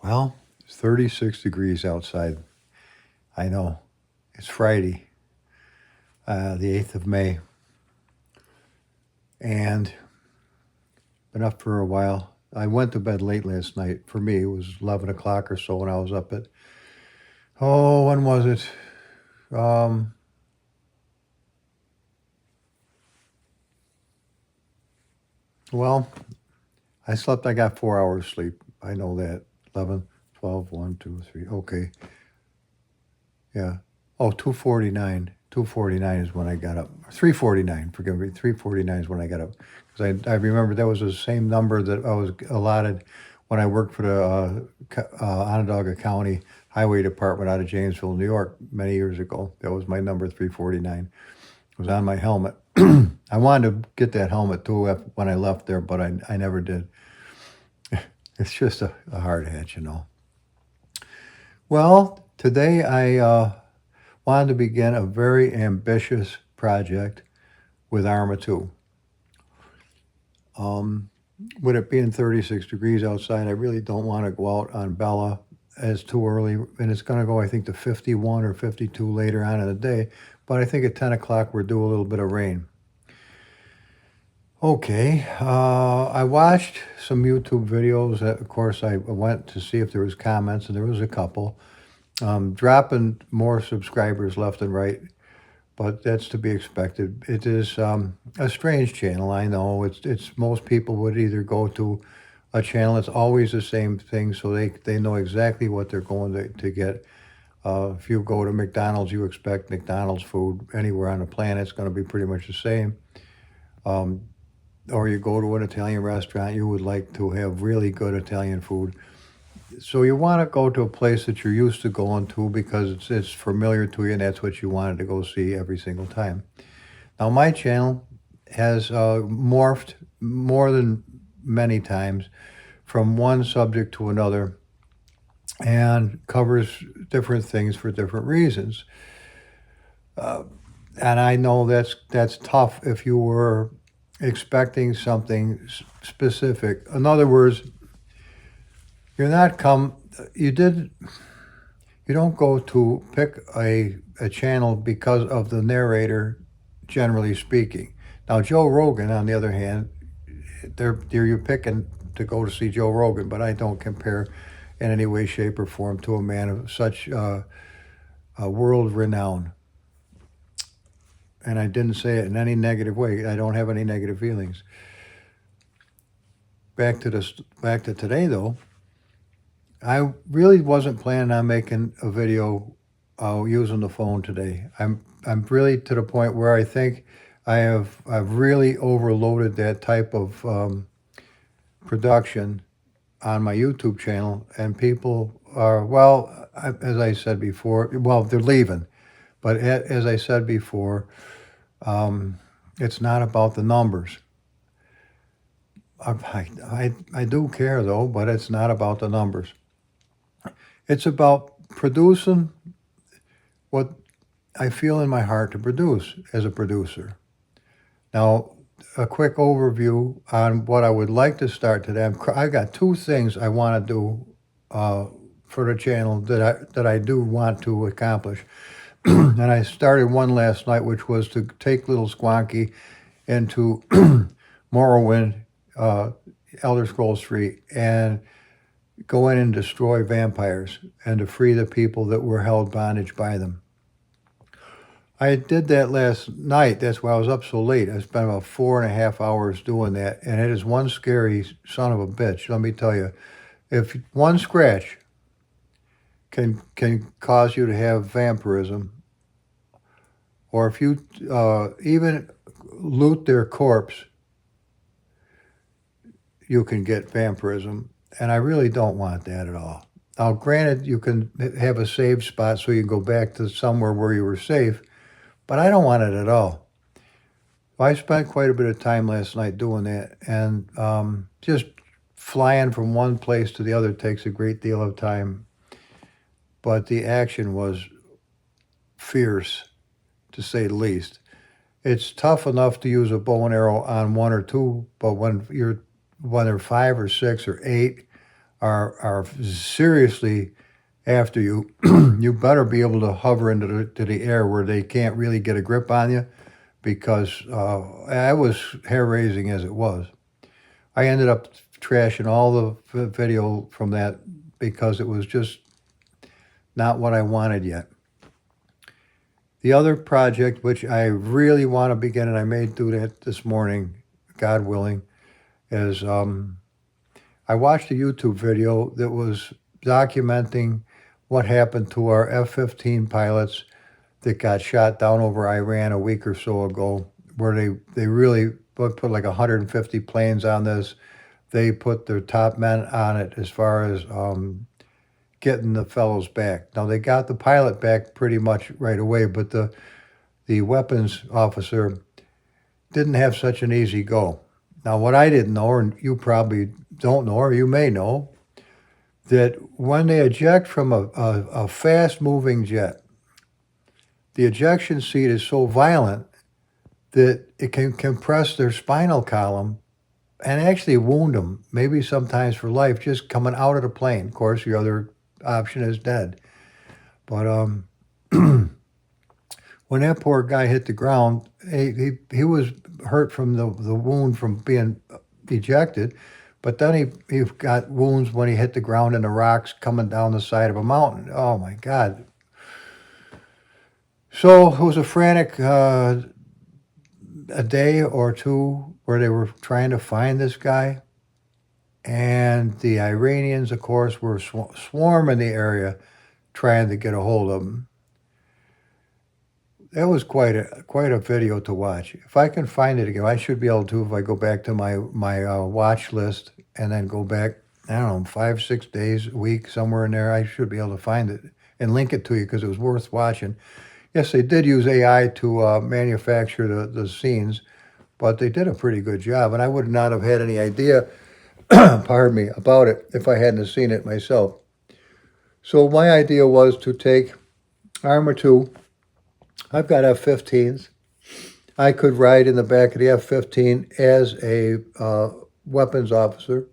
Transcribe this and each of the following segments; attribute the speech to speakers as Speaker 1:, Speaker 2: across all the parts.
Speaker 1: Well, it's 36 degrees outside. I know. It's Friday, the 8th of May. And been up for a while. I went to bed late last night. For me, it was 11 o'clock or so when I was up at, when was it? Well, I got 4 hours sleep. I know that. 11, 12, 1, 2, 3. Okay. Yeah. Oh, 2:49. 2:49 is when I got up. 3:49, forgive me. 3:49 is when I got up. Because I remember that was the same number that I was allotted when I worked for the Onondaga County Highway Department out of Janesville, New York, many years ago. That was my number, 3:49. It was on my helmet. I wanted to get that helmet too when I left there, but I never did. It's just a hard hat, you know. Well, today I wanted to begin a very ambitious project with Arma 2. With it being 36 degrees outside, I really don't want to go out on Bella as too early, and it's going to go, I think, to 51 or 52 later on in the day, but I think at 10 o'clock we're due a little bit of rain. Okay, I watched some YouTube videos. Of course, I went to see if there was comments, and there was a couple. Dropping more subscribers left and right, but that's to be expected. It is a strange channel, I know. It's most people would either go to a channel that's always the same thing, so they know exactly what they're going to get. If you go to McDonald's, you expect McDonald's food. Anywhere on the planet, it's going to be pretty much the same. Or you go to an Italian restaurant, you would like to have really good Italian food. So you want to go to a place that you're used to going to because it's familiar to you, and that's what you wanted to go see every single time. Now, my channel has morphed more than many times from one subject to another and covers different things for different reasons. And I know that's tough if you were expecting something specific. In other words, you don't go to pick a channel because of the narrator, generally speaking. Now, Joe Rogan, on the other hand, you're picking to go to see Joe Rogan, but I don't compare in any way, shape, or form to a man of such world renown. And I didn't say it in any negative way. I don't have any negative feelings. Back to today, though. I really wasn't planning on making a video using the phone today. I'm really to the point where I think I've really overloaded that type of production on my YouTube channel, and people are, as I said before, they're leaving. But as I said before, it's not about the numbers. I do care, though, but it's not about the numbers. It's about producing what I feel in my heart to produce as a producer. Now, a quick overview on what I would like to start today. I got two things I want to do for the channel that I do want to accomplish. And I started one last night, which was to take little Squonkie into Morrowind, Elder Scrolls 3, and go in and destroy vampires and to free the people that were held bondage by them. I did that last night. That's why I was up so late. I spent about 4.5 hours doing that, and it is one scary son of a bitch. Let me tell you, if one scratch can cause you to have vampirism, or if you even loot their corpse, you can get vampirism. And I really don't want that at all. Now, granted, you can have a save spot so you can go back to somewhere where you were safe, but I don't want it at all. I spent quite a bit of time last night doing that, and just flying from one place to the other takes a great deal of time. But the action was fierce, to say the least. It's tough enough to use a bow and arrow on one or two, but when there are 5 or 6 or 8, are seriously after you, you better be able to hover into the air where they can't really get a grip on you, because I was hair raising as it was. I ended up trashing all the video from that because it was just not what I wanted yet. The other project, which I really want to begin, and I may do that this morning, God willing, is I watched a YouTube video that was documenting what happened to our F-15 pilots that got shot down over Iran a week or so ago, where they really put like 150 planes on this. They put their top men on it as far as getting the fellows back. Now, they got the pilot back pretty much right away, but the weapons officer didn't have such an easy go. Now, what I didn't know, and you probably don't know, or you may know, that when they eject from a fast-moving jet, the ejection seat is so violent that it can compress their spinal column and actually wound them, maybe sometimes for life, just coming out of the plane. Of course, the other option is dead. But when that poor guy hit the ground, he was hurt from the wound from being ejected, but then he got wounds when he hit the ground in the rocks coming down the side of a mountain. Oh, my God. So it was a frantic a day or two where they were trying to find this guy. And the Iranians, of course, were swarming the area trying to get a hold of him. That was quite a video to watch. If I can find it again, I should be able to if I go back to my watch list and then go back, I don't know, 5, 6 days, a week, somewhere in there. I should be able to find it and link it to you because it was worth watching. Yes, they did use AI to manufacture the scenes, but they did a pretty good job, and I would not have had any idea, pardon me, about it if I hadn't seen it myself. So my idea was to take Armor 2. I've got F-15s. I could ride in the back of the F-15 as a weapons officer,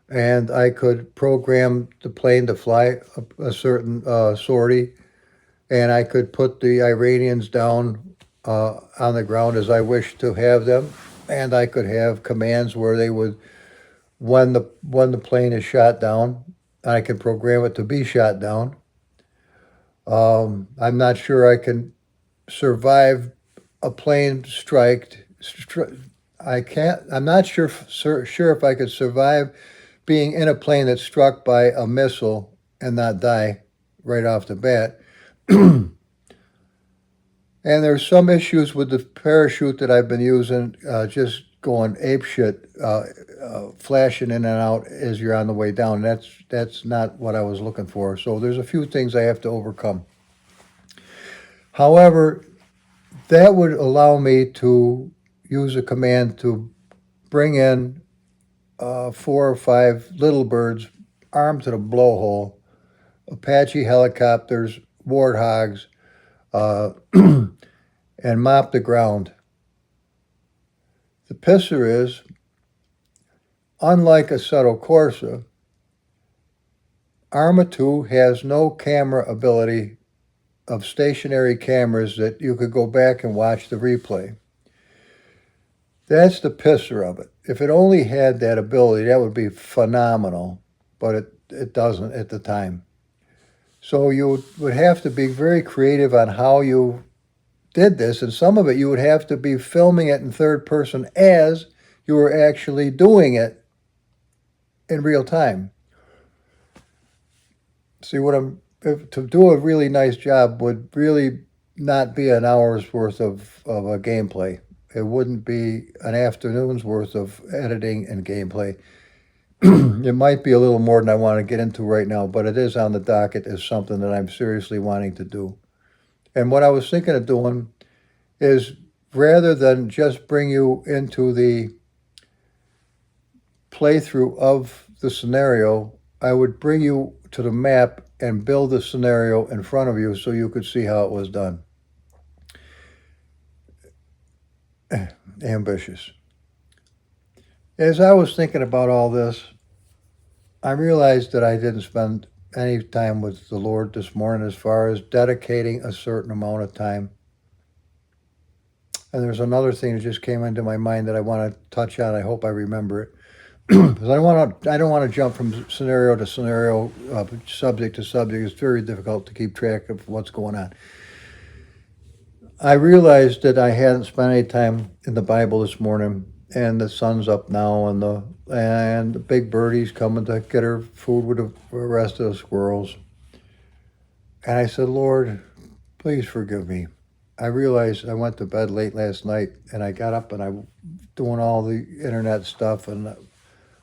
Speaker 1: and I could program the plane to fly a certain sortie, and I could put the Iranians down on the ground as I wished to have them, and I could have commands where they would, when the plane is shot down, I can program it to be shot down. I'm not sure I can survive a plane strike. I can't. I'm not sure if I could survive being in a plane that's struck by a missile and not die right off the bat. And there's some issues with the parachute that I've been using, just going apeshit, flashing in and out as you're on the way down. That's not what I was looking for. So there's a few things I have to overcome. However, that would allow me to use a command to bring in 4 or 5 little birds armed to the blowhole, Apache helicopters, warthogs, and mop the ground. The pisser is, unlike Assetto Corsa, Arma 2 has no camera ability of stationary cameras that you could go back and watch the replay. That's the pisser of it. If it only had that ability, that would be phenomenal, but it doesn't at the time. So you would have to be very creative on how you did this, and some of it you would have to be filming it in third person as you were actually doing it in real time. See what to do a really nice job would really not be an hour's worth of a gameplay. It wouldn't be an afternoon's worth of editing and gameplay. It might be a little more than I want to get into right now, but it is on the docket as something that I'm seriously wanting to do. And what I was thinking of doing is, rather than just bring you into the playthrough of the scenario, I would bring you to the map and build the scenario in front of you so you could see how it was done. Ambitious. As I was thinking about all this, I realized that I didn't spend any time with the Lord this morning as far as dedicating a certain amount of time. And there's another thing that just came into my mind that I want to touch on. I hope I remember it. Because I don't want to jump from scenario to scenario, subject to subject. It's very difficult to keep track of what's going on. I realized that I hadn't spent any time in the Bible this morning, and the sun's up now, and the big birdie's coming to get her food with the rest of the squirrels. And I said, Lord, please forgive me. I realized I went to bed late last night, and I got up and I doing all the internet stuff, and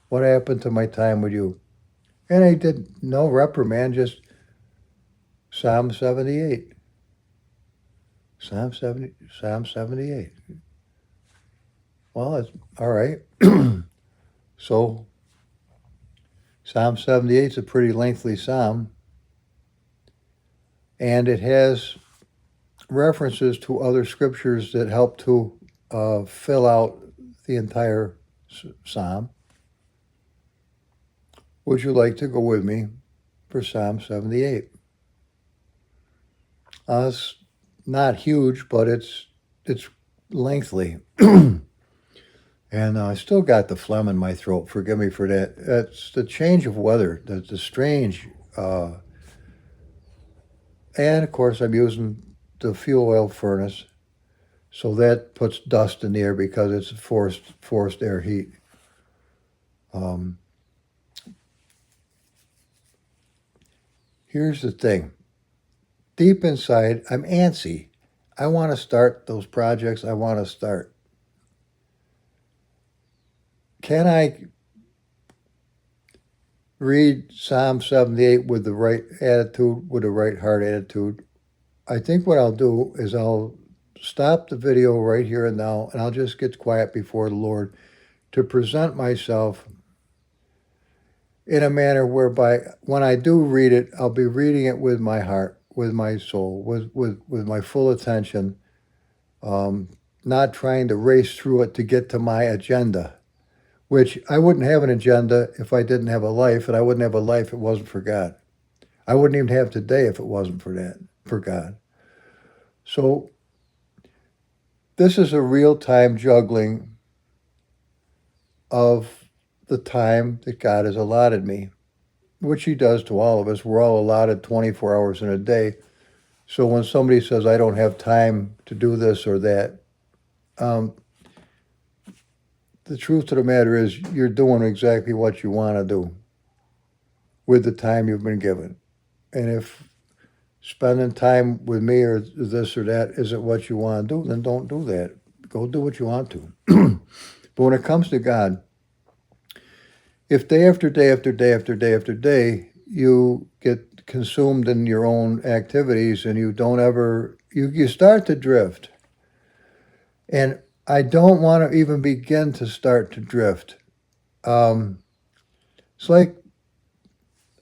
Speaker 1: what happened to my time with you? And I did no reprimand, just Psalm 78. Psalm 70, Psalm 78. Well, that's all right. So Psalm 78 is a pretty lengthy psalm, and it has references to other scriptures that help to fill out the entire psalm. Would you like to go with me for Psalm 78? It's not huge, but it's lengthy. And I still got the phlegm in my throat. Forgive me for that. It's the change of weather, the strange. And of course, I'm using the fuel oil furnace, so that puts dust in the air because it's forced air heat. Here's the thing. Deep inside, I'm antsy. I want to start those projects I want to start. Can I read Psalm 78 with the right attitude, with the right heart attitude? I think what I'll do is I'll stop the video right here and now, and I'll just get quiet before the Lord to present myself in a manner whereby when I do read it, I'll be reading it with my heart, with my soul, with my full attention, not trying to race through it to get to my agenda, which I wouldn't have an agenda if I didn't have a life, and I wouldn't have a life if it wasn't for God. I wouldn't even have today if it wasn't for that, for God. So this is a real-time juggling of the time that God has allotted me, which he does to all of us. We're all allotted 24 hours in a day. So when somebody says, I don't have time to do this or that, the truth of the matter is you're doing exactly what you want to do with the time you've been given. And if spending time with me or this or that isn't what you want to do, then don't do that. Go do what you want to. But when it comes to God, if day after day after day after day after day, you get consumed in your own activities and you don't ever, you start to drift. And I don't want to even begin to start to drift. It's like,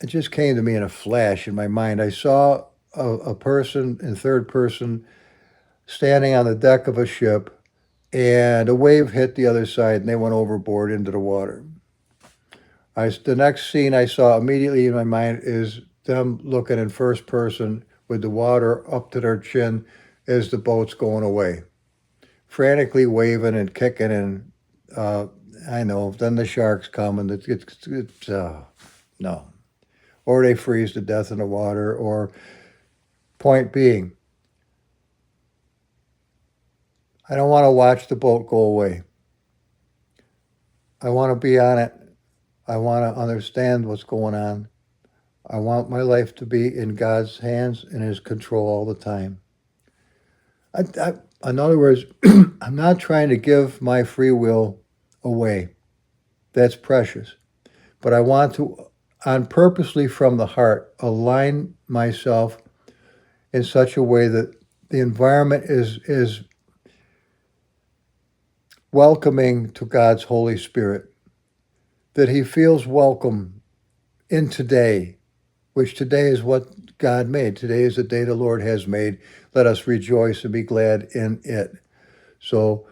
Speaker 1: it just came to me in a flash in my mind. I saw a person in third person standing on the deck of a ship, and a wave hit the other side and they went overboard into the water. The next scene I saw immediately in my mind is them looking in first person with the water up to their chin as the boat's going away, frantically waving and kicking, and I know, then the sharks come and it's no. Or they freeze to death in the water, or point being, I don't want to watch the boat go away. I want to be on it. I want to understand what's going on. I want my life to be in God's hands and his control all the time. In other words, I'm not trying to give my free will away. That's precious. But I want to, on purposely from the heart, align myself in such a way that the environment is welcoming to God's Holy Spirit, that he feels welcome in today, which today is what God made. Today is the day the Lord has made. Let us rejoice and be glad in it. So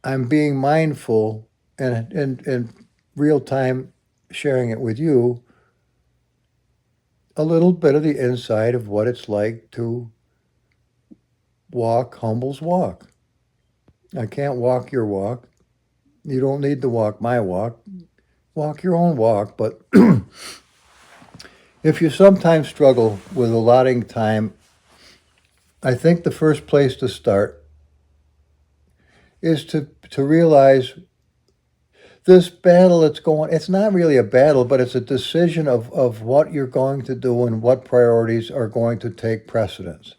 Speaker 1: I'm being mindful and real time sharing it with you, a little bit of the inside of what it's like to walk Humble's walk. I can't walk your walk. You don't need to walk my walk. Walk your own walk. But if you sometimes struggle with allotting time, I think the first place to start is to realize this battle that's going, it's not really a battle, but it's a decision of what you're going to do and what priorities are going to take precedence.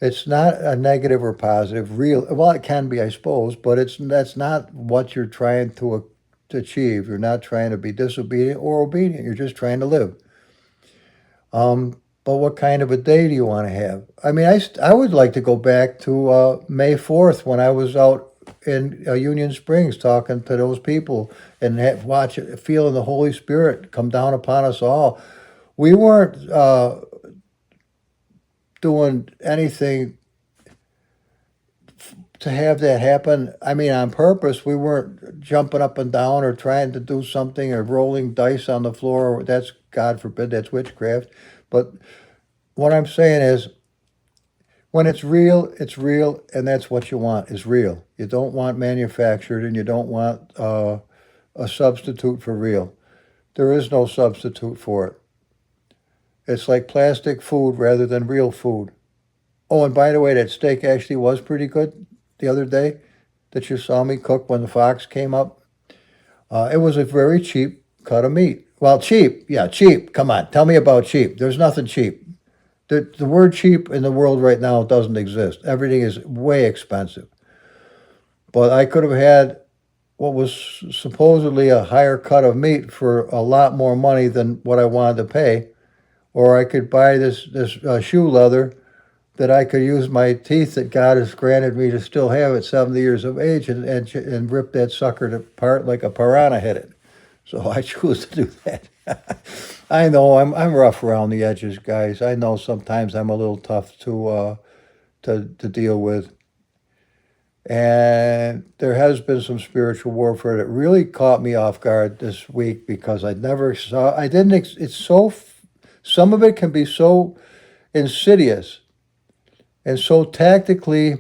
Speaker 1: It's not a negative or positive, real, well, it can be, I suppose, but that's not what you're trying to achieve. You're not trying to be disobedient or obedient. You're just trying to live. But what kind of a day do you want to have? I mean, I would like to go back to May 4th when I was out in Union Springs talking to those people and feeling the Holy Spirit come down upon us all. We weren't doing anything to have that happen. I mean, on purpose. We weren't jumping up and down or trying to do something or rolling dice on the floor. That's, God forbid, that's witchcraft. But what I'm saying is, when it's real, and that's what you want, is real. You don't want manufactured, and you don't want a substitute for real. There is no substitute for it. It's like plastic food rather than real food. Oh, and by the way, that steak actually was pretty good the other day that you saw me cook when the fox came up. It was a very cheap cut of meat. Well, cheap. Yeah, cheap. Come on. Tell me about cheap. There's nothing cheap. The word cheap in the world right now doesn't exist. Everything is way expensive. But I could have had what was supposedly a higher cut of meat for a lot more money than what I wanted to pay. Or I could buy this shoe leather that I could use my teeth that God has granted me to still have at 70 years of age and rip that sucker apart like a piranha hit it. So I choose to do that. I know I'm rough around the edges, guys. I know sometimes I'm a little tough to deal with. And there has been some spiritual warfare that really caught me off guard this week because I never saw, I didn't, it's so, some of it can be so insidious and so tactically,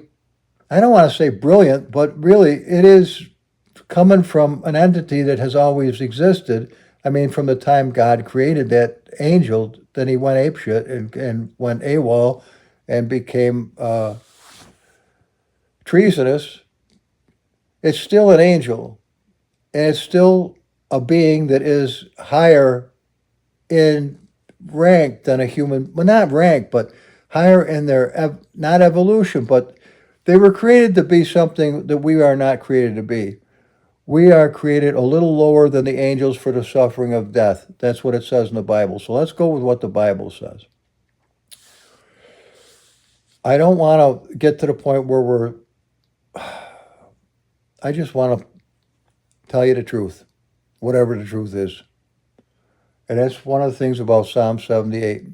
Speaker 1: I don't want to say brilliant, but really it is coming from an entity that has always existed. I mean, from the time God created that angel, then he went apeshit and went AWOL and became treasonous. It's still an angel, and it's still a being that is higher in rank than a human. Well, not rank, but higher in their, not evolution, but they were created to be something that we are not created to be. We are created a little lower than the angels for the suffering of death. That's what it says in the Bible. So let's go with what the Bible says. I don't want to get to the point where I just want to tell you the truth, whatever the truth is. And that's one of the things about Psalm 78.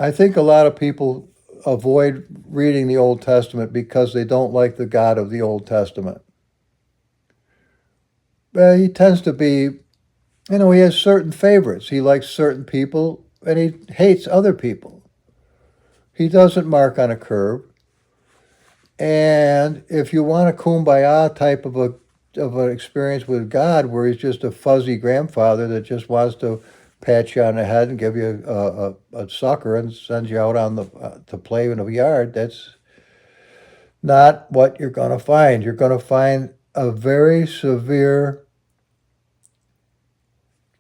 Speaker 1: I think a lot of people avoid reading the Old Testament because they don't like the God of the Old Testament. But he tends to be, he has certain favorites. He likes certain people and he hates other people. He doesn't mark on a curve. And if you want a kumbaya type of an experience with God where he's just a fuzzy grandfather that just wants to pat you on the head and give you a sucker and send you out on to play in the yard, that's not what you're going to find. You're going to find a very severe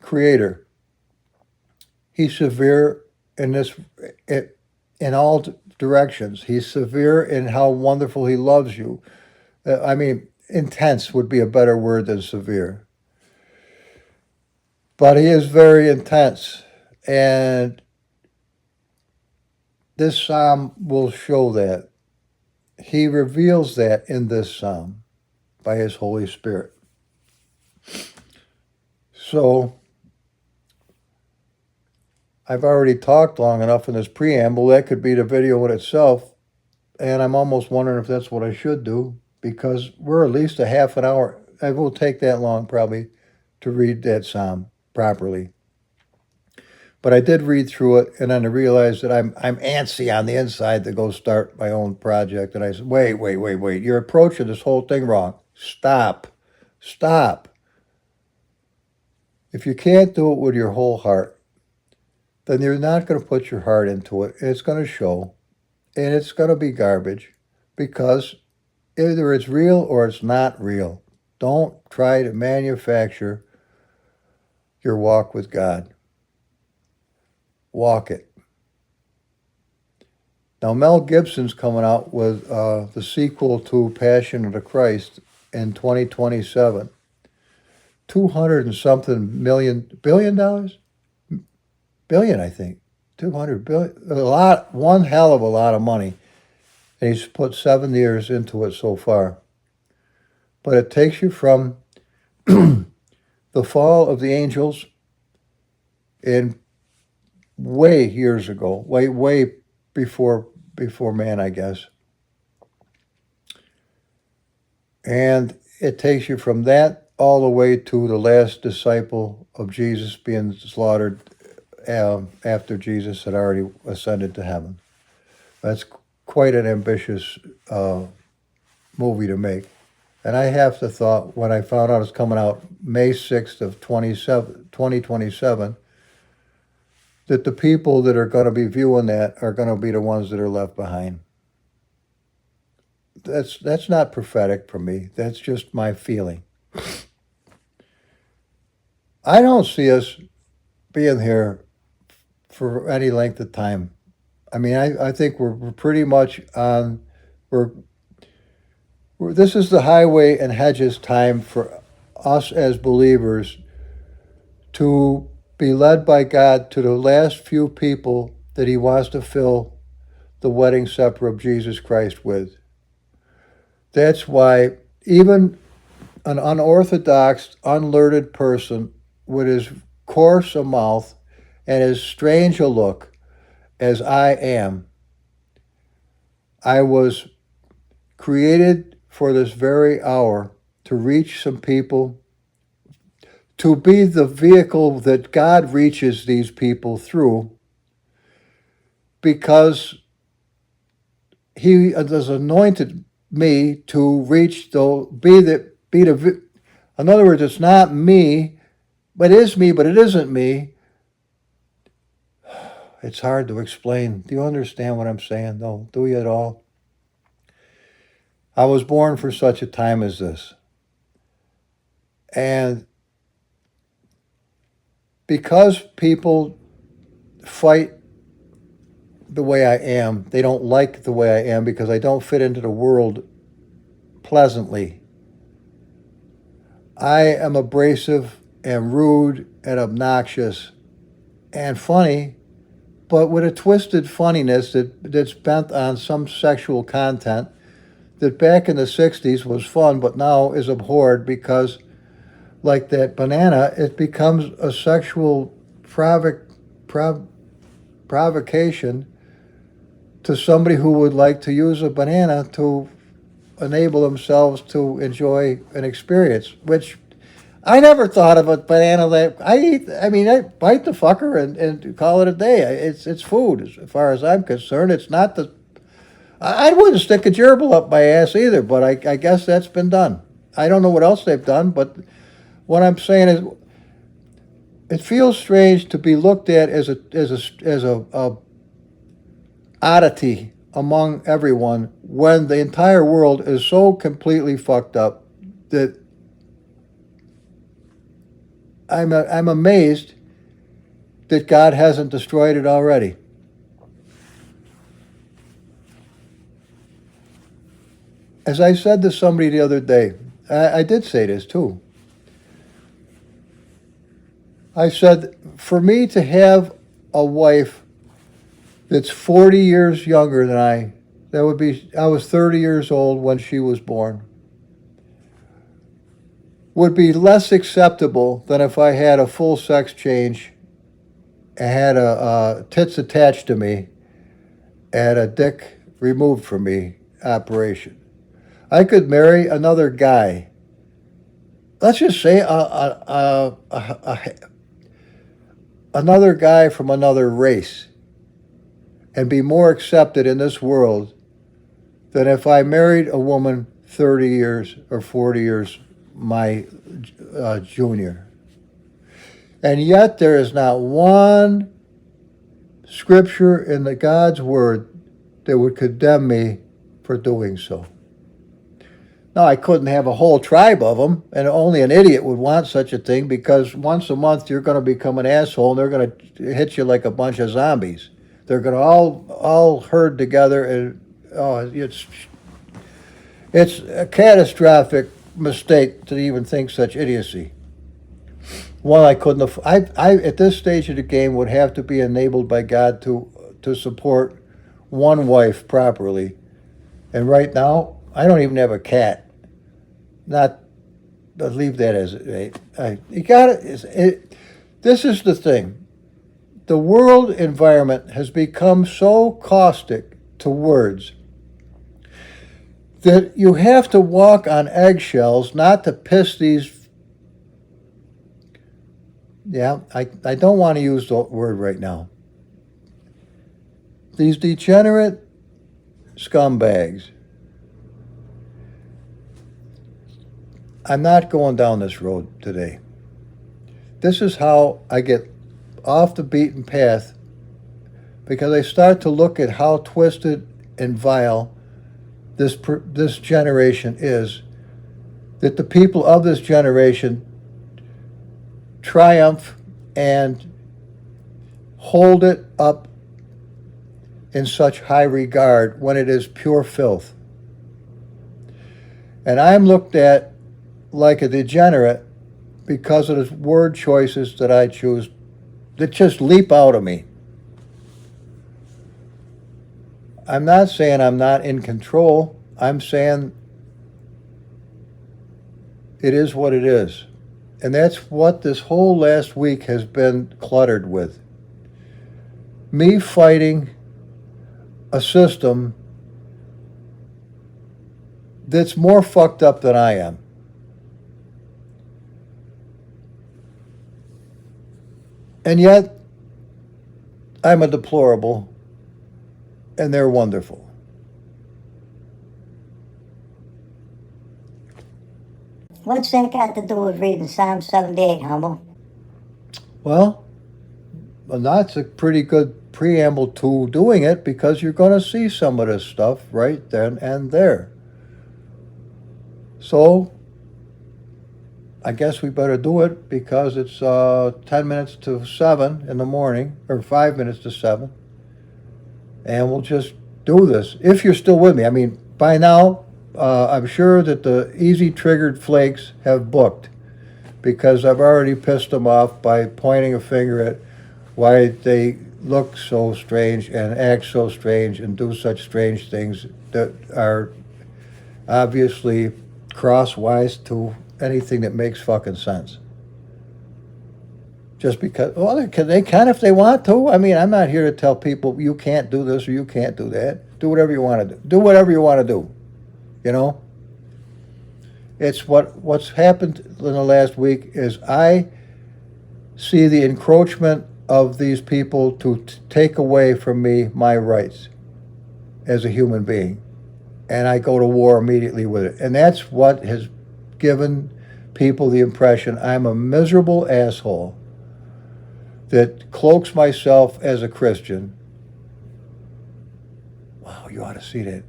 Speaker 1: creator. He's severe in all directions. He's severe in how wonderful he loves you. Intense would be a better word than severe. But he is very intense. And this psalm will show that. He reveals that in this psalm by his Holy Spirit. So, I've already talked long enough in this preamble. That could be the video in itself. And I'm almost wondering if that's what I should do, because we're at least a half an hour I will take that long probably to read that psalm properly. But I did read through it, and then I realized that I'm antsy on the inside to go start my own project. And I said, wait, you're approaching this whole thing wrong. Stop. If you can't do it with your whole heart, then you're not going to put your heart into it. And it's going to show, and it's going to be garbage, because either it's real or it's not real. Don't try to manufacture your walk with God. Walk it. Now, Mel Gibson's coming out with the sequel to Passion of the Christ in 2027. 200 and something billion dollars? Billion, I think. 200 billion. One hell of a lot of money. And he's put 7 years into it so far. But it takes you from the fall of the angels in way years ago, way before man, I guess. And it takes you from that all the way to the last disciple of Jesus being slaughtered after Jesus had already ascended to heaven. That's quite an ambitious movie to make. And I have to thought, when I found out it's coming out May 6th of 2027, that the people that are going to be viewing that are going to be the ones that are left behind. That's not prophetic for me. That's just my feeling. I don't see us being here for any length of time. I mean, I think we're pretty much on, this is the highway and hedges time for us as believers to be led by God to the last few people that he wants to fill the wedding supper of Jesus Christ with. That's why even an unorthodox, unlearned person with as coarse a mouth and as strange a look as I am, I was created for this very hour to reach some people, to be the vehicle that God reaches these people through, because he has anointed me to reach in other words, it's not me, but it is me, but it isn't me. It's hard to explain. Do you understand what I'm saying, though? Do you at all? I was born for such a time as this. And because people fight the way I am, they don't like the way I am because I don't fit into the world pleasantly. I am abrasive and rude and obnoxious and funny, but with a twisted funniness that's bent on some sexual content that back in the 60s was fun, but now is abhorred because, like that banana, it becomes a sexual provocation to somebody who would like to use a banana to enable themselves to enjoy an experience, which I never thought of a banana that I eat. I mean, I bite the fucker and call it a day. It's food, as far as I'm concerned. It's not the... I wouldn't stick a gerbil up my ass either, but I guess that's been done. I don't know what else they've done, but what I'm saying is, it feels strange to be looked at as a oddity among everyone when the entire world is so completely fucked up that I'm amazed that God hasn't destroyed it already. As I said to somebody the other day, I did say this too. I said, for me to have a wife that's 40 years younger than I was 30 years old when she was born, would be less acceptable than if I had a full sex change and had a tits attached to me and a dick removed from me operation. I could marry another guy let's just say another guy from another race and be more accepted in this world than if I married a woman 30 years or 40 years my junior. And yet there is not one scripture in the God's word that would condemn me for doing so. Now, I couldn't have a whole tribe of them, and only an idiot would want such a thing, because once a month you're going to become an asshole and they're going to hit you like a bunch of zombies. They're going to all herd together, and it's a catastrophic mistake to even think such idiocy. One, I couldn't. I at this stage of the game would have to be enabled by God to support one wife properly, and right now I don't even have a cat. Not, but leave that as it. You got it. This is the thing. The world environment has become so caustic to words that you have to walk on eggshells not to piss these. Yeah, I don't want to use the word right now. These degenerate scumbags. I'm not going down this road today. This is how I get off the beaten path, because I start to look at how twisted and vile this generation is, that the people of this generation triumph and hold it up in such high regard when it is pure filth. And I'm looked at like a degenerate because of the word choices that I choose that just leap out of me. I'm not saying I'm not in control. I'm saying it is what it is. And that's what this whole last week has been cluttered with. Me fighting a system that's more fucked up than I am. And yet, I'm a deplorable, and they're wonderful.
Speaker 2: What's that got to do with reading Psalm 78, Humble?
Speaker 1: Well, that's a pretty good preamble to doing it, because you're going to see some of this stuff right then and there. So, I guess we better do it, because it's 10 minutes to 7 in the morning, or 5 minutes to 7. And we'll just do this, if you're still with me. I mean, by now, I'm sure that the easy triggered flakes have booked, because I've already pissed them off by pointing a finger at why they look so strange and act so strange and do such strange things that are obviously crosswise to anything that makes fucking sense. Just because, well, they can if they want to. I mean, I'm not here to tell people you can't do this or you can't do that. Do whatever you want to do. Do whatever you want to do. You know? It's what's happened in the last week is I see the encroachment of these people to take away from me my rights as a human being. And I go to war immediately with it. And that's what has given people the impression I'm a miserable asshole that cloaks myself as a Christian. Wow, you ought to see that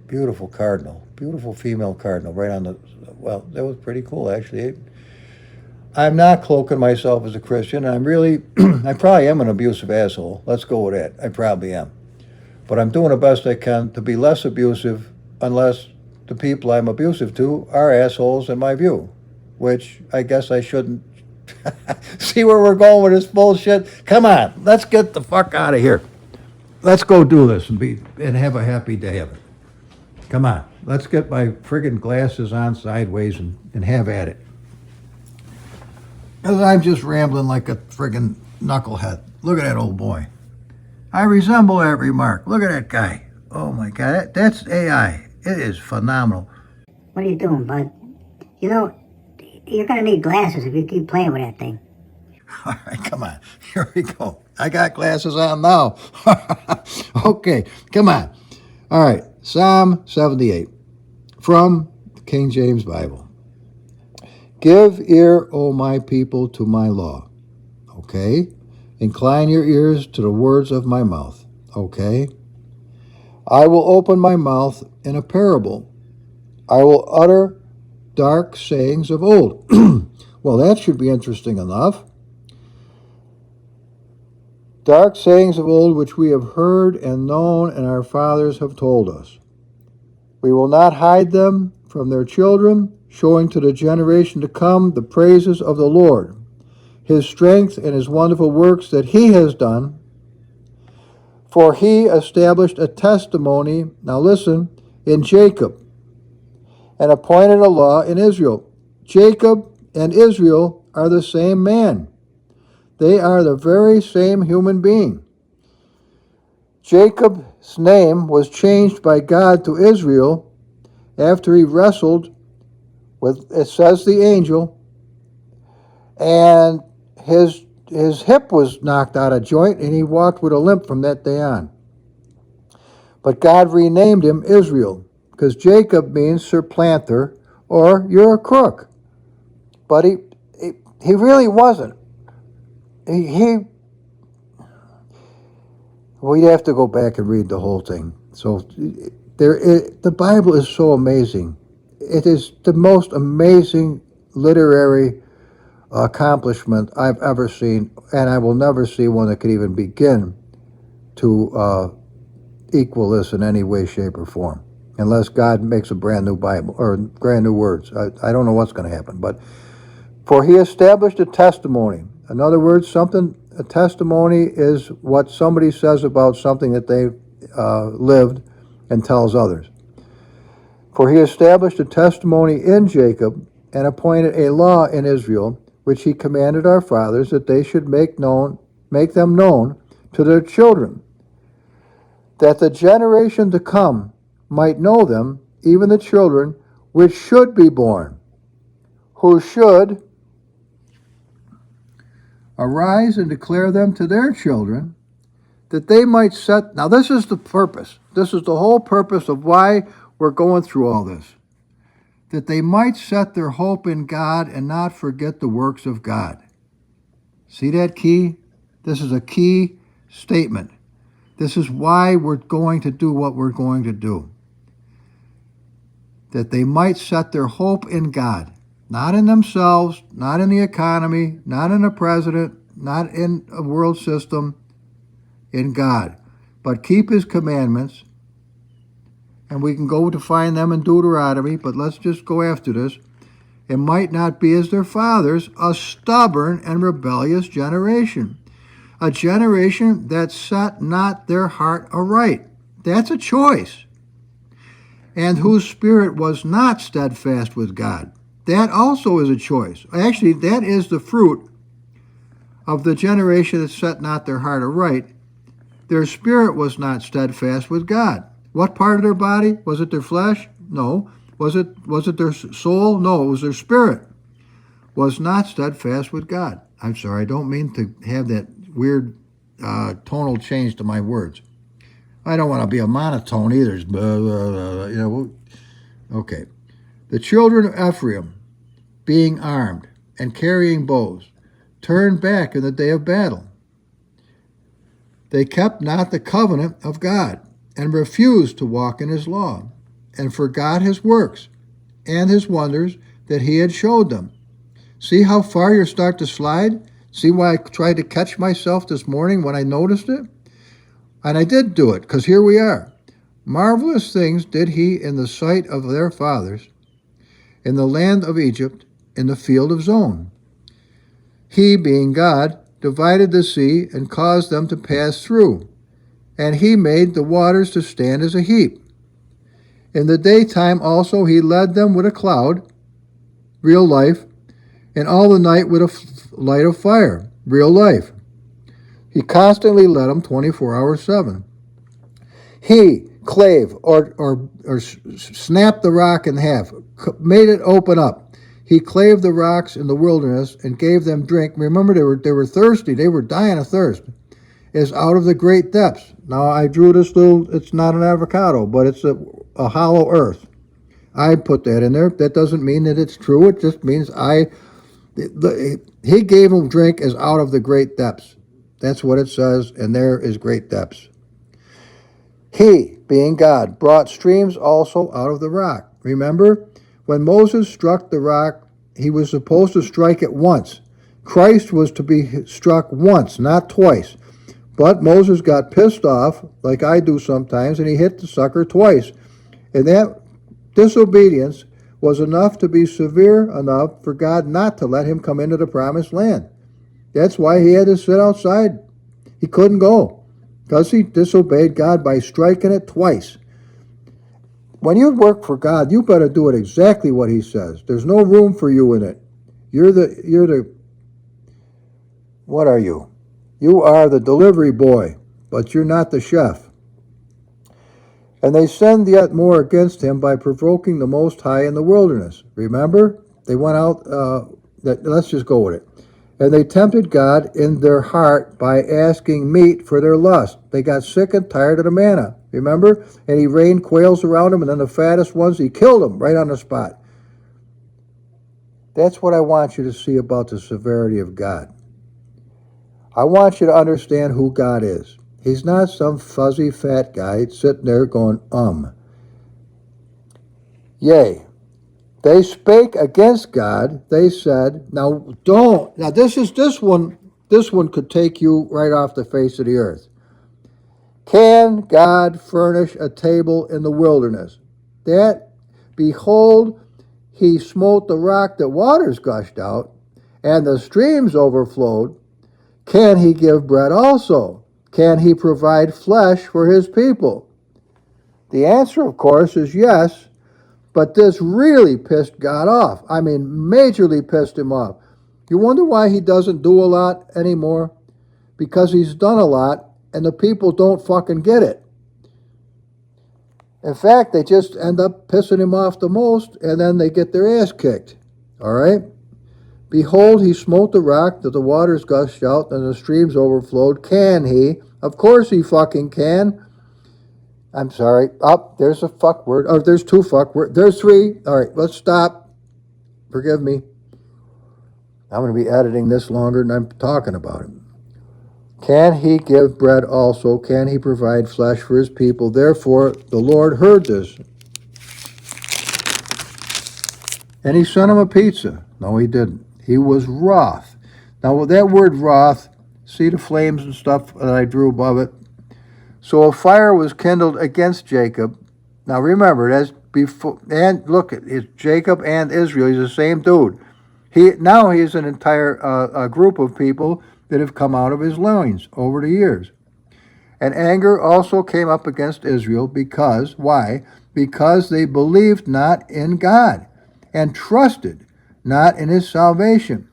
Speaker 1: beautiful cardinal, beautiful female cardinal right on the, well, that was pretty cool, actually. I'm not cloaking myself as a Christian. I'm really, I probably am an abusive asshole. Let's go with that. I probably am. But I'm doing the best I can to be less abusive, unless the people I'm abusive to are assholes in my view, which I guess I shouldn't. See where we're going with this bullshit? Come on, let's get the fuck out of here. Let's go do this and have a happy day of it. Come on, let's get my friggin' glasses on sideways and have at it. Because I'm just rambling like a friggin' knucklehead. Look at that old boy. I resemble that remark. Look at that guy. Oh my God, that's AI. It is phenomenal.
Speaker 2: What are you doing, bud? You know, You're going to need glasses if you keep playing with that thing.
Speaker 1: All right, come on. Here we go. I got glasses on now. Okay, come on. All right, Psalm 78 from the King James Bible. Give ear, O my people, to my law. Okay? Incline your ears to the words of my mouth. Okay? I will open my mouth in a parable. I will utter dark sayings of old. Well, that should be interesting enough. Dark sayings of old which we have heard and known and our fathers have told us. We will not hide them from their children, showing to the generation to come the praises of the Lord, his strength and his wonderful works that he has done. For he established a testimony, now listen, in Jacob, and appointed a law in Israel. Jacob and Israel are the same man. They are the very same human being. Jacob's name was changed by God to Israel after he wrestled with, it says, the angel, and his hip was knocked out of joint, and he walked with a limp from that day on. But God renamed him Israel, because Jacob means supplanter, or you're a crook. But he really wasn't. We'd have to go back and read the whole thing. So the Bible is so amazing. It is the most amazing literary accomplishment I've ever seen, and I will never see one that could even begin to equal this in any way, shape, or form, unless God makes a brand new Bible or brand new words. I don't know what's going to happen, but for he established a testimony. In other words, a testimony is what somebody says about something that they've lived and tells others. For he established a testimony in Jacob and appointed a law in Israel, which he commanded our fathers that they should make them known to their children, that the generation to come might know them, even the children which should be born, who should arise and declare them to their children, that they might set... Now this is the purpose. This is the whole purpose of why we're going through all this. That they might set their hope in God and not forget the works of God. See that key? This is a key statement. This is why we're going to do what we're going to do. That they might set their hope in God. Not in themselves, not in the economy, not in a president, not in a world system, in God. But keep his commandments, and we can go to find them in Deuteronomy, but let's just go after this. It might not be as their fathers, a stubborn and rebellious generation. A generation that set not their heart aright. That's a choice. And whose spirit was not steadfast with God. That also is a choice. Actually, that is the fruit of the generation that set not their heart aright. Their spirit was not steadfast with God. What part of their body? Was it their flesh? No. Was it their soul? No, it was their spirit. Was not steadfast with God. I'm sorry, I don't mean to have that weird tonal change to my words. I don't want to be a monotone either. Okay. The children of Ephraim, being armed and carrying bows, turned back in the day of battle. They kept not the covenant of God, and refused to walk in his law, and forgot his works and his wonders that he had showed them. See how far you start to slide? See why I tried to catch myself this morning when I noticed it? And I did do it, because here we are. Marvelous things did he in the sight of their fathers, in the land of Egypt, in the field of Zon. He, being God, divided the sea and caused them to pass through, and he made the waters to stand as a heap. In the daytime also he led them with a cloud, real life, and all the night with a light of fire, real life. He constantly led them 24 hours 7. He clave or snapped the rock in half, made it open up. He clave the rocks in the wilderness and gave them drink. Remember, they were thirsty. They were dying of thirst. Is out of the great depths. Now, I drew this little, it's not an avocado, but it's a hollow earth. I put that in there. That doesn't mean that it's true. It just means he gave them drink as out of the great depths. That's what it says, and there is great depths. He, being God, brought streams also out of the rock. Remember, when Moses struck the rock, he was supposed to strike it once. Christ was to be struck once, not twice. But Moses got pissed off, like I do sometimes, and he hit the sucker twice. And that disobedience was enough to be severe enough for God not to let him come into the promised land. That's why he had to sit outside. He couldn't go, because he disobeyed God by striking it twice. When you work for God, you better do it exactly what he says. There's no room for you in it. What are you? You are the delivery boy, but you're not the chef. And they sinned yet more against him by provoking the Most High in the wilderness. Remember? They went out, let's just go with it. And they tempted God in their heart by asking meat for their lust. They got sick and tired of the manna. Remember? And he rained quails around them, and then the fattest ones, he killed them right on the spot. That's what I want you to see about the severity of God. I want you to understand who God is. He's not some fuzzy fat guy sitting there going, Yea, they spake against God. They said, now this one could take you right off the face of the earth. Can God furnish a table in the wilderness? That, behold, he smote the rock that waters gushed out, and the streams overflowed. Can he give bread also? Can he provide flesh for his people? The answer, of course, is yes, but this really pissed God off. I mean, majorly pissed him off. You wonder why he doesn't do a lot anymore? Because he's done a lot, and the people don't fucking get it. In fact, they just end up pissing him off the most, and then they get their ass kicked. All right? Behold, he smote the rock that the waters gushed out and the streams overflowed. Can he? Of course he fucking can. I'm sorry. There's a fuck word. Oh, there's two fuck words. There's three. All right, let's stop. Forgive me. I'm going to be editing this longer than I'm talking about it. Can he give bread also? Can he provide flesh for his people? Therefore, the Lord heard this. And he sent him a pizza. No, he didn't. He was wroth. Now, with that word wroth, see the flames and stuff that I drew above it? So a fire was kindled against Jacob. Now remember, that's before, and look, it's Jacob and Israel. He's the same dude. Now he's an entire a group of people that have come out of his loins over the years. And anger also came up against Israel because, why? Because they believed not in God and trusted not in his salvation.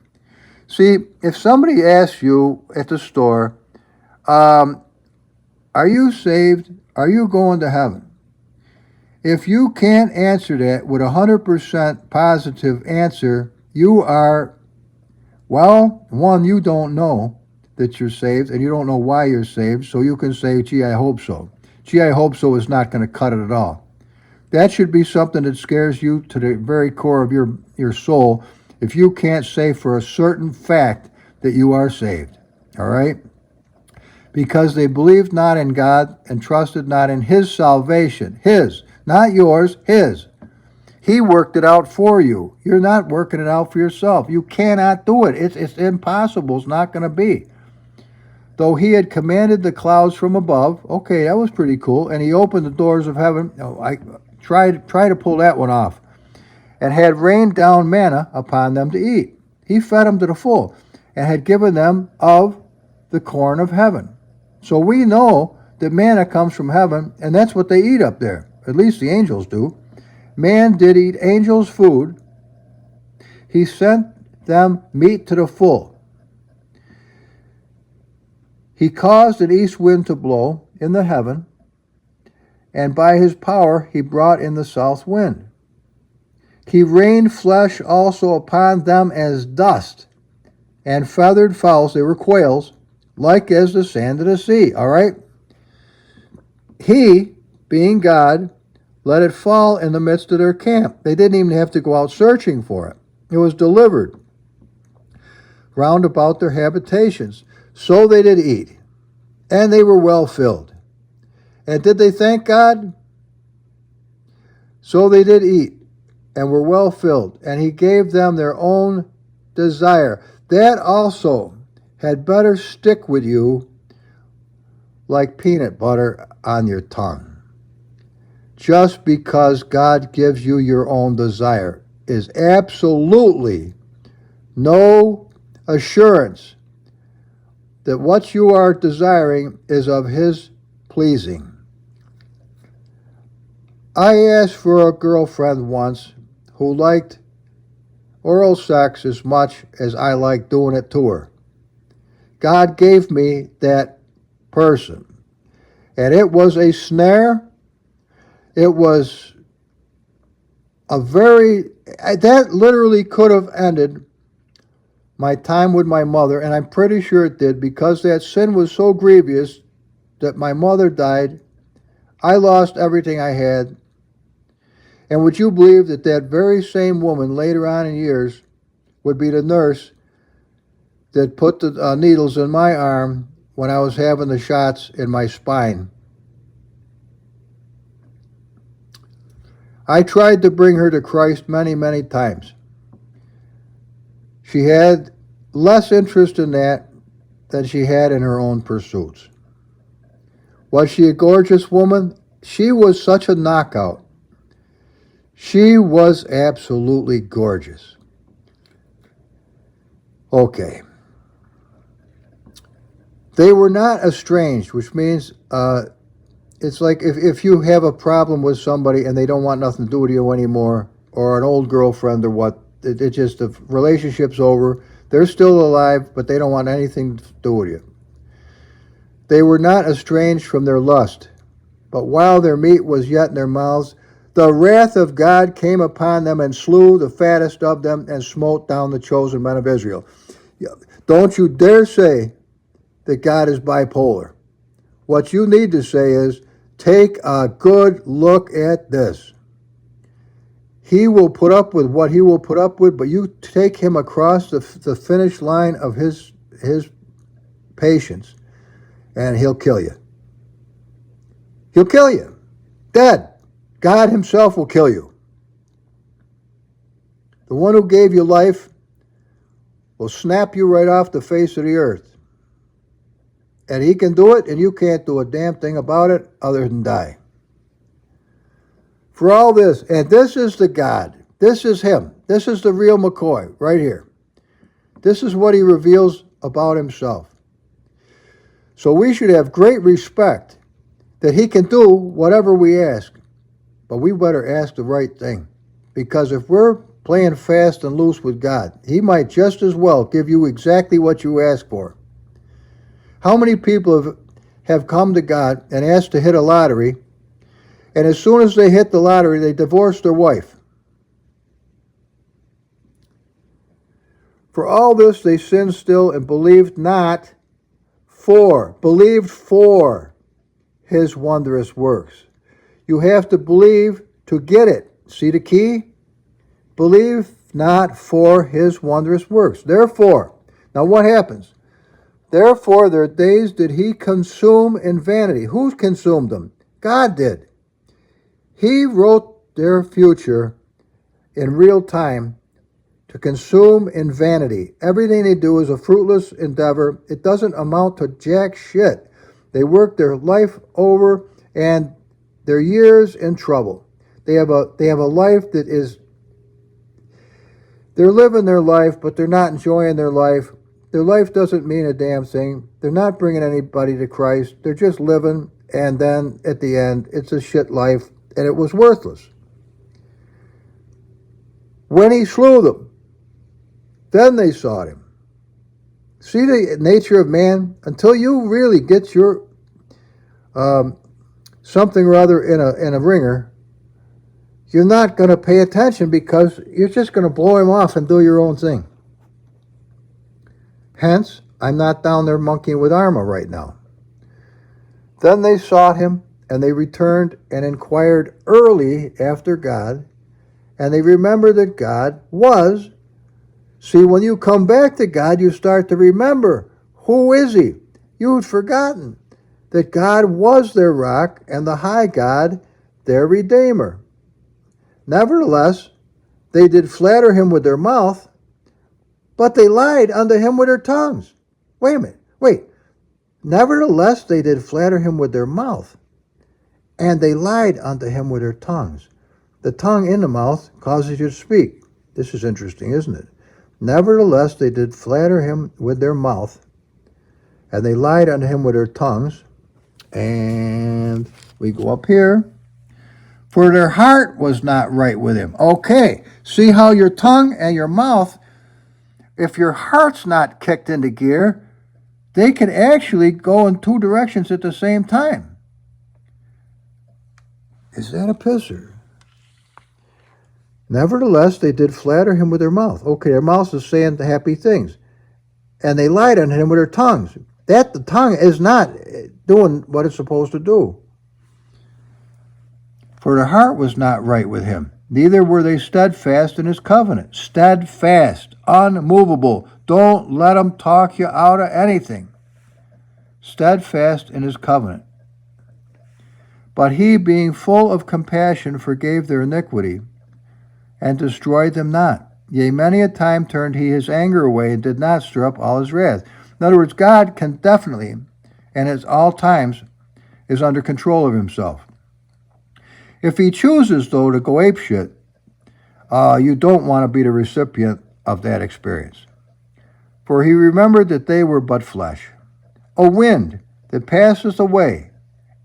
Speaker 1: See, if somebody asks you at the store, are you saved? Are you going to heaven? If you can't answer that with 100% positive answer, you are, well, one, you don't know that you're saved, and you don't know why you're saved, so you can say, gee, I hope so. Gee, I hope so is not going to cut it at all. That should be something that scares you to the very core of your soul if you can't say for a certain fact that you are saved. All right? Because they believed not in God and trusted not in his salvation. His, not yours, his. He worked it out for you. You're not working it out for yourself. You cannot do it. It's impossible. It's not going to be. Though he had commanded the clouds from above, okay, that was pretty cool, and he opened the doors of heaven. I try to pull that one off. And had rained down manna upon them to eat. He fed them to the full, and had given them of the corn of heaven. So we know that manna comes from heaven, and that's what they eat up there. At least the angels do. Man did eat angels' food. He sent them meat to the full. He caused an east wind to blow in the heaven, and by his power he brought in the south wind. He rained flesh also upon them as dust, and feathered fowls, they were quails, like as the sand of the sea. All right? He, being God, let it fall in the midst of their camp. They didn't even have to go out searching for it. It was delivered round about their habitations. So they did eat, and they were well filled. And did they thank God? So they did eat, and were well filled, and he gave them their own desire. That also had better stick with you like peanut butter on your tongue. Just because God gives you your own desire is absolutely no assurance that what you are desiring is of his pleasing. I asked for a girlfriend once who liked oral sex as much as I liked doing it to her. God gave me that person, and it was a snare. It was that literally could have ended my time with my mother, and I'm pretty sure it did, because that sin was so grievous that my mother died. I lost everything I had. And would you believe that that very same woman later on in years would be the nurse that put the needles in my arm when I was having the shots in my spine? I tried to bring her to Christ many, many times. She had less interest in that than she had in her own pursuits. Was she a gorgeous woman? She was such a knockout. She was absolutely gorgeous. Okay. They were not estranged, which means it's like if you have a problem with somebody and they don't want nothing to do with you anymore, or an old girlfriend or what, it just, the relationship's over. They're still alive, but they don't want anything to do with you. They were not estranged from their lust, but while their meat was yet in their mouths, the wrath of God came upon them and slew the fattest of them and smote down the chosen men of Israel. Don't you dare say that God is bipolar. What you need to say is, take a good look at this. He will put up with what he will put up with, but you take him across the finish line of his patience, and he'll kill you. He'll kill you. Dead. God himself will kill you. The one who gave you life will snap you right off the face of the earth. And he can do it, and you can't do a damn thing about it other than die. For all this, and this is the God. This is him. This is the real McCoy right here. This is what he reveals about himself. So we should have great respect that he can do whatever we ask. But we better ask the right thing. Because if we're playing fast and loose with God, he might just as well give you exactly what you ask for. How many people have come to God and asked to hit a lottery, and as soon as they hit the lottery, they divorce their wife? For all this they sinned still and believed for his wondrous works. You have to believe to get it. See the key? Believe not for his wondrous works. Therefore, now what happens? Therefore their days did he consume in vanity. Who consumed them? God did. He wrote their future in real time to consume in vanity. Everything they do is a fruitless endeavor. It doesn't amount to jack shit. They work their life over and their years in trouble. They have a life that is, they're living their life, but they're not enjoying their life. Their life doesn't mean a damn thing. They're not bringing anybody to Christ. They're just living, and then at the end, it's a shit life, and it was worthless. When he slew them, then they sought him. See the nature of man? Until you really get your something or other in a ringer, you're not going to pay attention because you're just going to blow him off and do your own thing. Hence, I'm not down there monkeying with Arma right now. Then they sought him, and they returned and inquired early after God, and they remembered that God was. See, when you come back to God, you start to remember, who is he? You'd forgotten that God was their rock and the high God, their Redeemer. Nevertheless, they did flatter him with their mouth, but they lied unto him with their tongues. Wait a minute, wait. Nevertheless, they did flatter him with their mouth, and they lied unto him with their tongues. The tongue in the mouth causes you to speak. This is interesting, isn't it? Nevertheless, they did flatter him with their mouth, and they lied unto him with their tongues. And we go up here. For their heart was not right with him. Okay, see how your tongue and your mouth, if your heart's not kicked into gear, they can actually go in two directions at the same time. Is that a pisser? Nevertheless, they did flatter him with their mouth. Okay, their mouth is saying the happy things. And they lied on him with their tongues. That the tongue is not doing what it's supposed to do. For their heart was not right with him. Neither were they steadfast in his covenant. Steadfast, unmovable. Don't let them talk you out of anything. Steadfast in his covenant. But he, being full of compassion, forgave their iniquity, and destroyed them not. Yea, many a time turned he his anger away, and did not stir up all his wrath. In other words, God can definitely, and at all times, is under control of himself. If he chooses, though, to go apeshit, you don't want to be the recipient of that experience. For he remembered that they were but flesh, a wind that passeth away,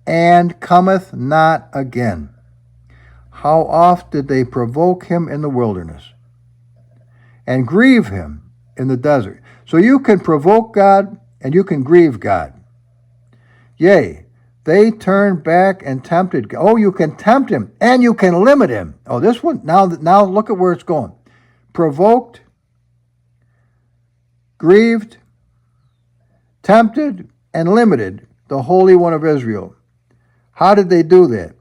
Speaker 1: and cometh not again. How oft did they provoke him in the wilderness, and grieve him in the desert? So you can provoke God, and you can grieve God. Yea, they turned back and tempted God. Oh, you can tempt him, and you can limit him. Oh, this one, now look at where it's going. Provoked, grieved, tempted, and limited the Holy One of Israel. How did they do that?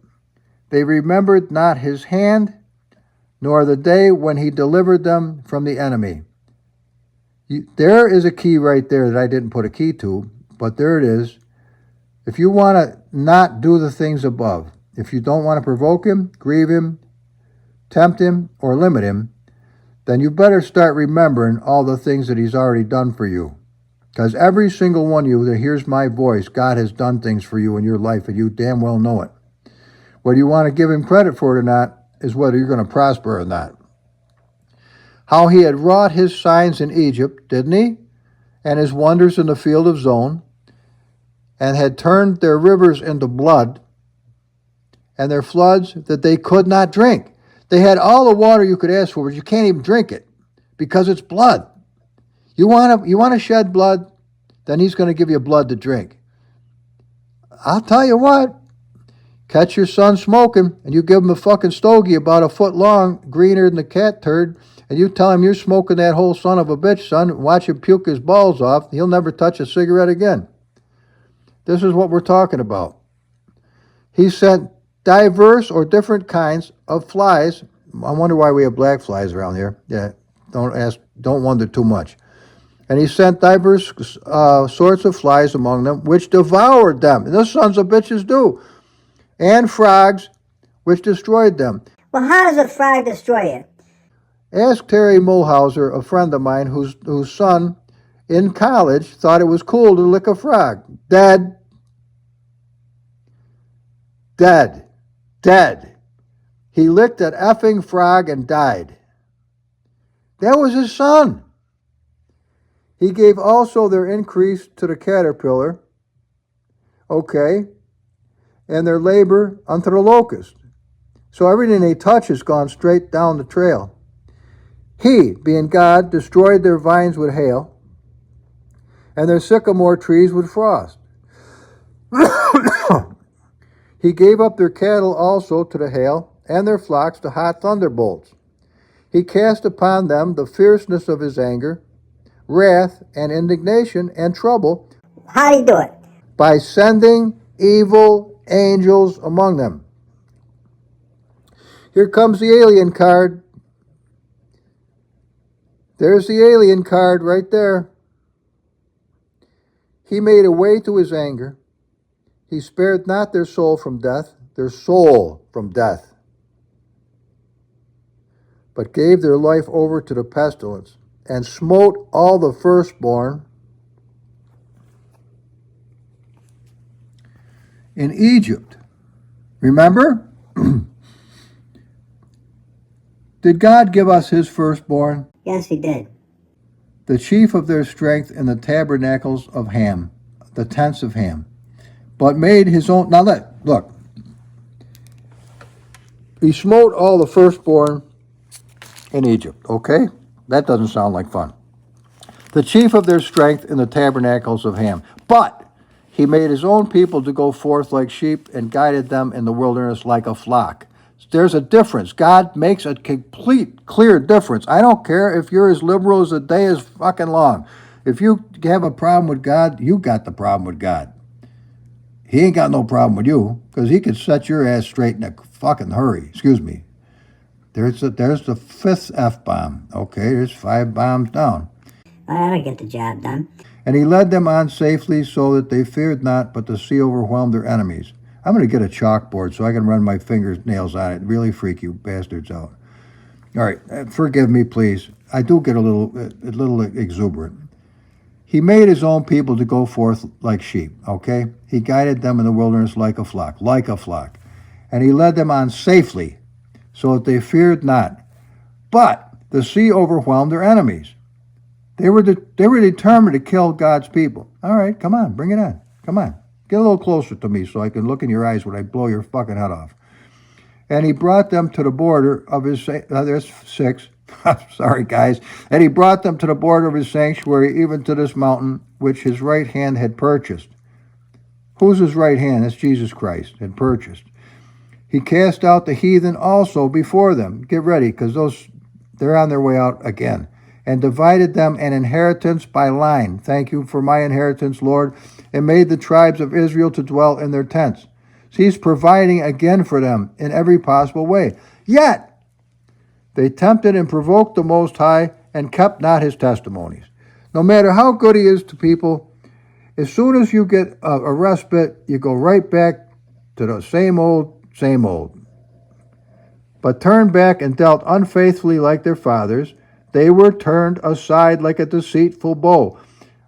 Speaker 1: They remembered not his hand, nor the day when he delivered them from the enemy. There is a key right there that I didn't put a key to, but there it is. If you want to not do the things above, if you don't want to provoke him, grieve him, tempt him, or limit him, then you better start remembering all the things that he's already done for you. Because every single one of you that hears my voice, God has done things for you in your life, and you damn well know it. Whether you want to give him credit for it or not is whether you're going to prosper or not. How he had wrought his signs in Egypt, didn't he? And his wonders in the field of Zon, and had turned their rivers into blood, and their floods that they could not drink. They had all the water you could ask for, but you can't even drink it because it's blood. You want to shed blood, then he's going to give you blood to drink. I'll tell you what, catch your son smoking, and you give him a fucking stogie about a foot long, greener than a cat turd, and you tell him you're smoking that whole son of a bitch, son, watch him puke his balls off, he'll never touch a cigarette again. This is what we're talking about. He sent diverse or different kinds of flies. I wonder why we have black flies around here. Yeah, don't wonder too much. And he sent diverse sorts of flies among them, which devoured them. And those sons of bitches do. And frogs, which destroyed them.
Speaker 2: Well, how does a frog destroy you?
Speaker 1: Ask Terry Mulhauser, a friend of mine, whose son in college thought it was cool to lick a frog. Dead. Dead. Dead. He licked an effing frog and died. That was his son. He gave also their increase to the caterpillar, okay, and their labor unto the locust. So everything they touch has gone straight down the trail. He, being God, destroyed their vines with hail, and their sycamore trees with frost. He gave up their cattle also to the hail, and their flocks to hot thunderbolts. He cast upon them the fierceness of his anger, wrath, and indignation, and trouble
Speaker 2: How'd he do it?
Speaker 1: by sending evil angels among them. Here comes the alien card. There's the alien card right there. He made a way to his anger. He spared not their soul from death, but gave their life over to the pestilence, and smote all the firstborn in Egypt. Remember? Did God give us his firstborn?
Speaker 2: Yes, he did.
Speaker 1: The chief of their strength in the tabernacles of Ham, the tents of Ham, but made his own. Now look. He smote all the firstborn in Egypt, okay? That doesn't sound like fun. The chief of their strength in the tabernacles of Ham. But he made his own people to go forth like sheep and guided them in the wilderness like a flock. There's a difference. God makes a complete, clear difference. I don't care if you're as liberal as the day is fucking long. If you have a problem with God, you got the problem with God. He ain't got no problem with you, because he could set your ass straight in a fucking hurry. Excuse me. There's the fifth F-bomb. Okay, there's 5 bombs down.
Speaker 2: That'll get the job done.
Speaker 1: And he led them on safely so that they feared not, but the sea overwhelmed their enemies. I'm going to get a chalkboard so I can run my fingernails on it. Really freak you bastards out. All right, forgive me, please. I do get a little exuberant. He made his own people to go forth like sheep, okay? He guided them in the wilderness like a flock. And he led them on safely so that they feared not. But the sea overwhelmed their enemies. They were determined to kill God's people. All right, come on, bring it on. Come on. Get a little closer to me so I can look in your eyes when I blow your fucking head off. And he brought them to the border of his... there's 6. Sorry, guys. And he brought them to the border of his sanctuary, even to this mountain, which his right hand had purchased. Who's his right hand? That's Jesus Christ, had purchased. He cast out the heathen also before them. Get ready, because they're on their way out again. And divided them an inheritance by line. Thank you for my inheritance, Lord. And made the tribes of Israel to dwell in their tents. So he's providing again for them in every possible way. Yet, they tempted and provoked the Most High and kept not his testimonies. No matter how good he is to people, as soon as you get a respite, you go right back to the same old. But turned back and dealt unfaithfully like their fathers. They were turned aside like a deceitful bow.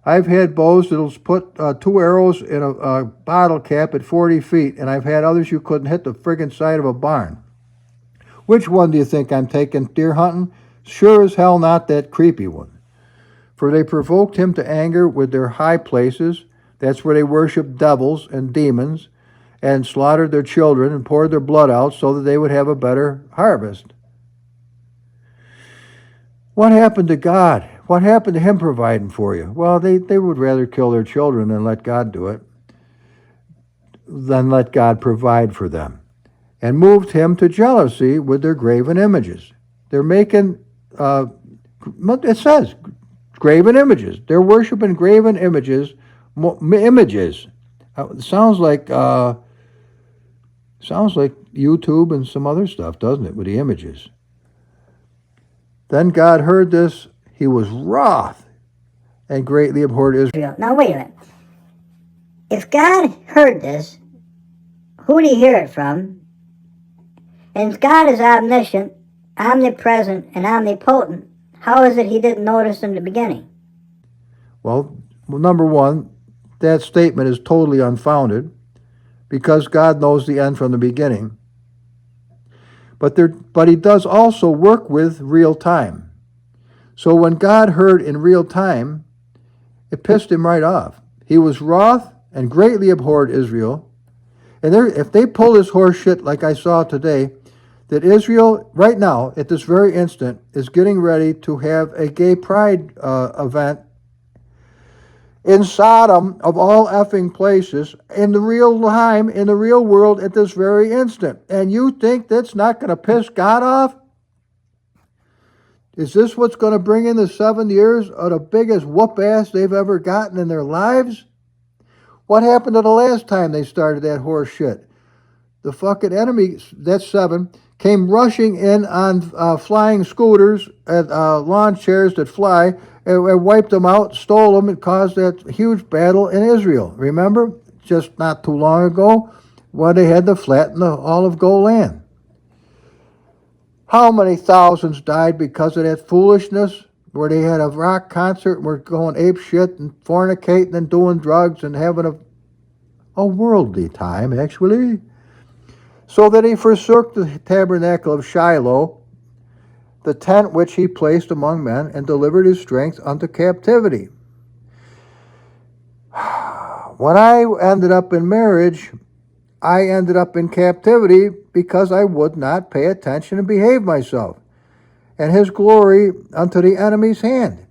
Speaker 1: I've had bows that'll put 2 arrows in a bottle cap at 40 feet, and I've had others you couldn't hit the friggin' side of a barn. Which one do you think I'm taking deer hunting? Sure as hell not that creepy one. For they provoked him to anger with their high places. That's where they worshiped devils and demons, and slaughtered their children and poured their blood out so that they would have a better harvest. What happened to God? What happened to him providing for you? Well, they would rather kill their children than let God do it, than let God provide for them. And moved him to jealousy with their graven images. They're making, it says, graven images. They're worshiping graven images. Sounds like YouTube and some other stuff, doesn't it, with the images? Then God heard this. He was wroth and greatly abhorred Israel.
Speaker 2: Now, wait a minute. If God heard this, who did he hear it from? And God is omniscient, omnipresent, and omnipotent. How is it he didn't notice in the beginning?
Speaker 1: Well, number one, that statement is totally unfounded because God knows the end from the beginning. But he does also work with real time. So when God heard in real time, it pissed him right off. He was wroth and greatly abhorred Israel. And if they pull this horse shit like I saw today, that Israel, right now, at this very instant, is getting ready to have a gay pride event in Sodom of all effing places, in the real time, in the real world at this very instant. And you think that's not going to piss God off? Is this what's going to bring in the 7 years of the biggest whoop ass they've ever gotten in their lives? What happened to the last time they started that horse shit? The fucking enemy, that's 7, came rushing in on flying scooters and lawn chairs that fly and wiped them out, stole them, and caused that huge battle in Israel. Remember? Just not too long ago, when they had to flatten the olive gold land. How many thousands died because of that foolishness? Where they had a rock concert and were going ape shit and fornicating and doing drugs and having a worldly time, actually. So that he forsook the tabernacle of Shiloh, the tent which he placed among men, and delivered his strength unto captivity. When I ended up in marriage, I ended up in captivity because I would not pay attention and behave myself, and his glory unto the enemy's hand.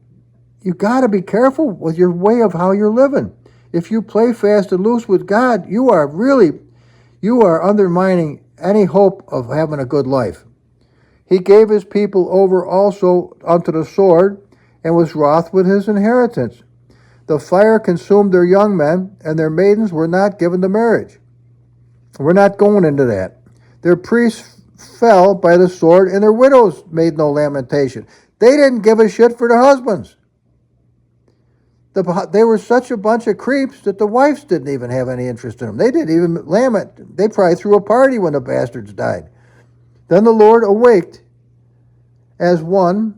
Speaker 1: You got to be careful with your way of how you're living. If you play fast and loose with God, you are undermining any hope of having a good life. He gave his people over also unto the sword, and was wroth with his inheritance. The fire consumed their young men, and their maidens were not given to marriage. We're not going into that. Their priests fell by the sword, and their widows made no lamentation. They didn't give a shit for their husbands. They were such a bunch of creeps that the wives didn't even have any interest in them. They didn't even lament. They probably threw a party when the bastards died. Then the Lord awaked as one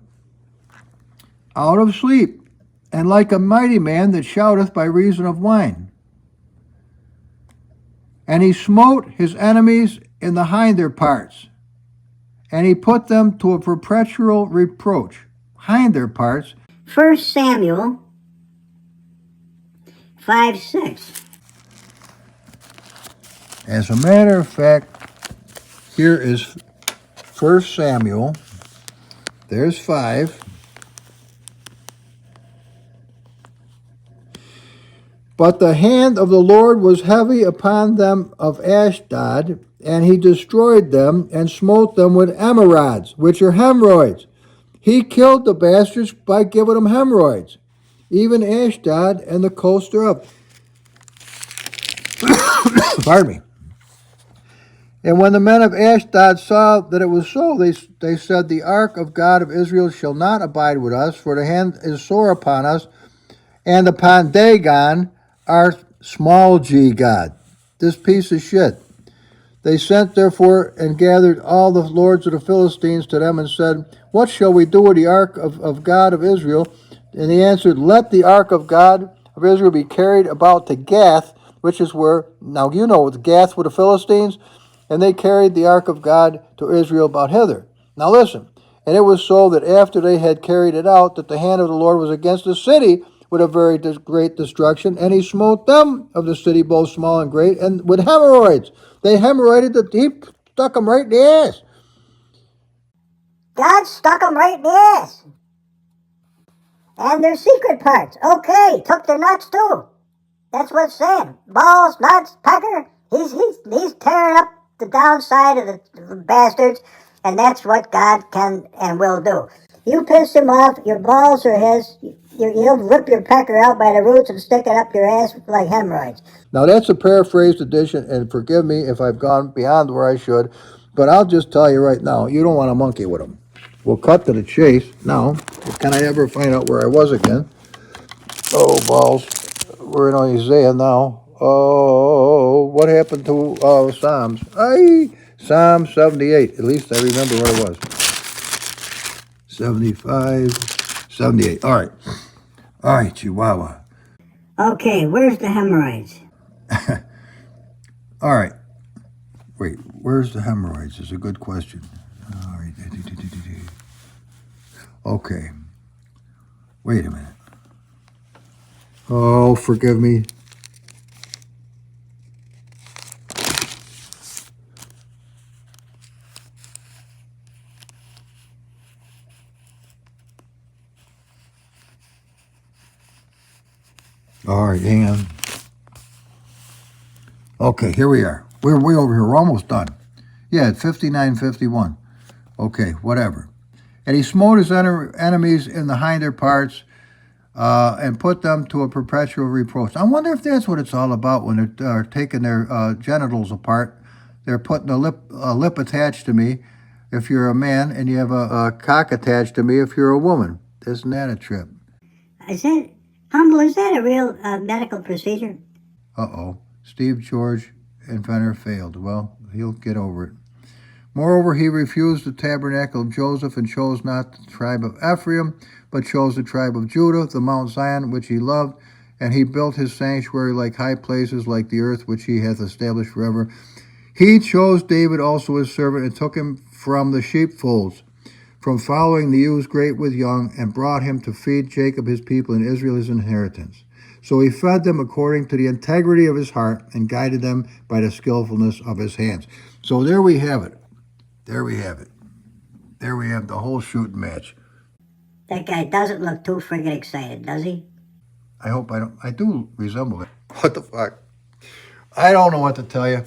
Speaker 1: out of sleep, and like a mighty man that shouteth by reason of wine. And he smote his enemies in the hinder parts, and he put them to a perpetual reproach. Hinder parts.
Speaker 2: 1 Samuel 5:6.
Speaker 1: As a matter of fact, here is 1 Samuel. There's 5. But the hand of the Lord was heavy upon them of Ashdod, and he destroyed them and smote them with emerods, which are hemorrhoids. He killed the bastards by giving them hemorrhoids, even Ashdod and the coast thereof. Pardon me. And when the men of Ashdod saw that it was so, they said, the ark of God of Israel shall not abide with us, for the hand is sore upon us, and upon Dagon, our small g God. This piece of shit. They sent therefore and gathered all the lords of the Philistines to them and said, what shall we do with the ark of God of Israel? And he answered, let the ark of God of Israel be carried about to Gath, which is where, now you know, Gath with the Philistines, and they carried the ark of God to Israel about hither. Now listen, and it was so that after they had carried it out, that the hand of the Lord was against the city with a very great destruction, and he smote them of the city, both small and great, and with hemorrhoids. They hemorrhoided he stuck them right in the ass.
Speaker 2: God stuck them right in the ass. And their secret parts. Okay, took their nuts too. That's what it's saying. Balls, nuts, pecker. He's tearing up the downside of the bastards, and that's what God can and will do. You piss him off, your balls are his. He'll rip your pecker out by the roots and stick it up your ass like hemorrhoids.
Speaker 1: Now that's a paraphrased edition, and forgive me if I've gone beyond where I should, but I'll just tell you right now, you don't want to monkey with him. We'll cut to the chase. Now, can I ever find out where I was again? Oh, balls. We're in Isaiah now. Oh, what happened to Psalms? Psalm 78. At least I remember what it was. 75, 78. All right. All right, Chihuahua.
Speaker 2: Okay, where's the hemorrhoids?
Speaker 1: All right. Wait, where's the hemorrhoids? Is a good question. All right. Okay. Wait a minute. Oh, forgive me. All right, hang on. Okay, here we are. We're way over here. We're almost done. Yeah, at 59:51. Okay, whatever. And he smote his enemies in the hinder parts and put them to a perpetual reproach. I wonder if that's what it's all about when they're taking their genitals apart. They're putting a lip attached to me if you're a man, and you have a cock attached to me if you're a woman. Isn't that a trip?
Speaker 2: Is that, Humble, is that a real medical procedure?
Speaker 1: Uh-oh. Steve George, inventor, failed. Well, he'll get over it. Moreover, he refused the tabernacle of Joseph and chose not the tribe of Ephraim, but chose the tribe of Judah, the Mount Zion, which he loved, and he built his sanctuary like high places, like the earth which he hath established forever. He chose David also his servant, and took him from the sheepfolds, from following the ewes great with young, and brought him to feed Jacob his people and Israel his inheritance. So he fed them according to the integrity of his heart, and guided them by the skillfulness of his hands. So there we have it. There we have it. There we have the whole shooting match.
Speaker 2: That guy doesn't look too friggin' excited, does he?
Speaker 1: I hope I don't. I do resemble it. What the fuck? I don't know what to tell you,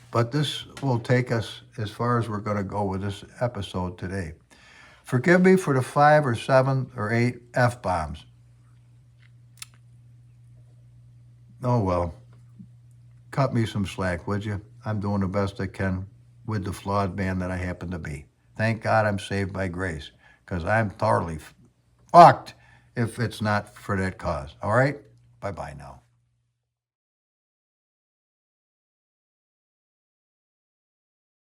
Speaker 1: but this will take us as far as we're going to go with this episode today. Forgive me for the 5 or 7 or 8 F-bombs. Oh, well. Cut me some slack, would you? I'm doing the best I can with the flawed man that I happen to be. Thank God I'm saved by grace, because I'm thoroughly fucked if it's not for that cause. All right? Bye-bye now.